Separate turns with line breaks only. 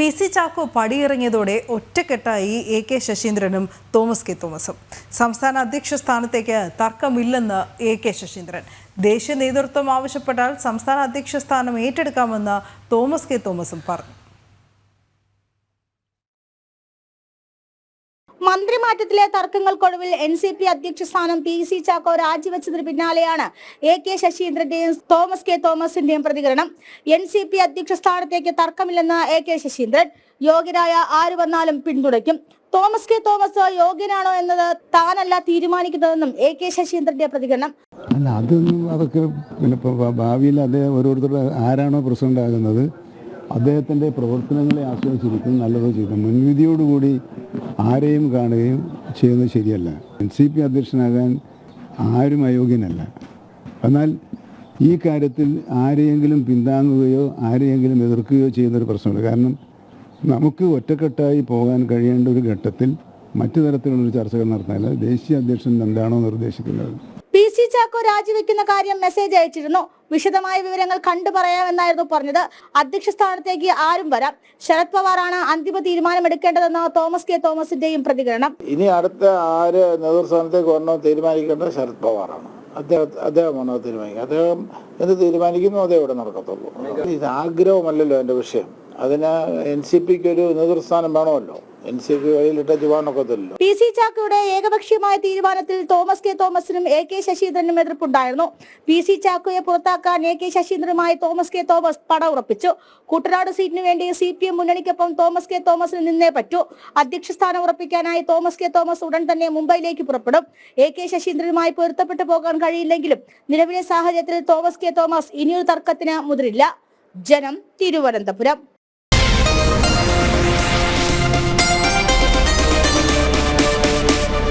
PC Chacko പടിയിറങ്ങിയതോടെ ഒറ്റക്കെട്ടായി AK ശശീന്ദ്രനും Thomas K തോമസും. സംസ്ഥാന അധ്യക്ഷ സ്ഥാനത്തേക്ക് തർക്കമില്ലെന്ന് AK ശശീന്ദ്രൻ. ദേശീയ നേതൃത്വം ആവശ്യപ്പെട്ടാൽ സംസ്ഥാന അധ്യക്ഷ സ്ഥാനം ഏറ്റെടുക്കാമെന്ന് തോമസ് കെ തോമസും പറഞ്ഞു.
മന്ത്രിമാറ്റത്തിലെ തർക്കങ്ങൾക്കൊടുവിൽ NCP അധ്യക്ഷ സ്ഥാനം PC ചാക്കോ രാജിവെച്ചതിന് പിന്നാലെയാണ് AK ശശീന്ദ്രന്റെയും തോമസ് കെ തോമസിന്റെയും പ്രതികരണം. NCP അധ്യക്ഷ സ്ഥാനത്തേക്ക് തർക്കമില്ലെന്ന് AK ശശീന്ദ്രൻ. യോഗ്യരായ ആര് വന്നാലും പിന്തുണയ്ക്കും. തോമസ് കെ തോമസ് യോഗ്യനാണോ എന്നത് താനല്ല തീരുമാനിക്കുന്നതെന്നും AK ശശീന്ദ്രന്റെ പ്രതികരണം.
അല്ല, അതൊക്കെ പിന്നെ ഭാവിയിൽ അദ്ദേഹം ഓരോരുത്തരുടെ ആരാണോ പ്രസിഡന്റ് ആകുന്നത് അദ്ദേഹത്തിൻ്റെ പ്രവർത്തനങ്ങളെ ആശ്രയിച്ചിരിക്കും നല്ലതോ ചെയ്തു. മുൻവിധിയോടുകൂടി ആരെയും കാണുകയും ചെയ്യുന്നത് ശരിയല്ല. NCP അധ്യക്ഷനാകാൻ ആരും അയോഗ്യനല്ല. എന്നാൽ ഈ കാര്യത്തിൽ ആരെയെങ്കിലും പിന്താങ്ങുകയോ ആരെയെങ്കിലും എതിർക്കുകയോ ചെയ്യുന്നൊരു പ്രശ്നമില്ല. കാരണം നമുക്ക് ഒറ്റക്കെട്ടായി പോകാൻ കഴിയേണ്ട ഒരു ഘട്ടത്തിൽ മറ്റു തരത്തിലുള്ളൊരു ചർച്ചകൾ നടത്താനില്ല. ദേശീയ അധ്യക്ഷൻ എന്താണോ നിർദ്ദേശിക്കുന്നത്.
PC ചാക്കോ രാജിവെക്കുന്ന കാര്യം മെസ്സേജ് അയച്ചിരുന്നു. വിശദമായ വിവരങ്ങൾ കണ്ടു പറയാമെന്നായിരുന്നു പറഞ്ഞത്. അധ്യക്ഷ സ്ഥാനത്തേക്ക് ആരും വരാം. ശരത് പവാറാണ് അന്തിമ തീരുമാനമെടുക്കേണ്ടതെന്ന് തോമസ് കെ തോമസിന്റെയും പ്രതികരണം.
ഇനി അടുത്ത ആര് നേതൃസ്ഥാനത്തേക്ക് വരണോ തീരുമാനിക്കേണ്ടത് ശരത് പവാറാണ്. അദ്ദേഹമാണോ തീരുമാനിക്കുക. അദ്ദേഹം എന്ത് തീരുമാനിക്കുന്നു അതേ ഇവിടെ നടക്കത്തുള്ളൂ. ഇത് ആഗ്രഹമല്ലല്ലോ എൻ്റെ വിഷയം. അതിന് NCPക്ക് ഒരു നേതൃസ്ഥാനം വേണമല്ലോ. NCP വഴിയിലിട്ട ജുവാനൊക്കത്തില്ലല്ലോ.
PC ചാക്കോയുടെ ഏകപക്ഷീയമായ തീരുമാനത്തിൽ തോമസ് കെ തോമസിനും AK ശശീന്ദ്രനും എതിർപ്പുണ്ടായിരുന്നു. PC ചാക്കോയെ പുറത്താക്കാൻ AK ശശീന്ദ്രനുമായി തോമസ് കെ തോമസ് പട ഉറപ്പിച്ചു. കുട്ടനാട് സീറ്റിന് വേണ്ടി CPM മുന്നണിക്കൊപ്പം തോമസ് കെ തോമസിന് നിന്നേ പറ്റൂ. അധ്യക്ഷ സ്ഥാനം ഉറപ്പിക്കാനായി തോമസ് കെ തോമസ് ഉടൻ തന്നെ മുംബൈയിലേക്ക് പുറപ്പെടും. AK ശശീന്ദ്രനുമായി പൊരുത്തപ്പെട്ടു പോകാൻ കഴിയില്ലെങ്കിലും നിലവിലെ സാഹചര്യത്തിൽ തോമസ് കെ തോമസ് ഇനിയൊരു തർക്കത്തിന് മുതിരില്ല. ജനം, തിരുവനന്തപുരം.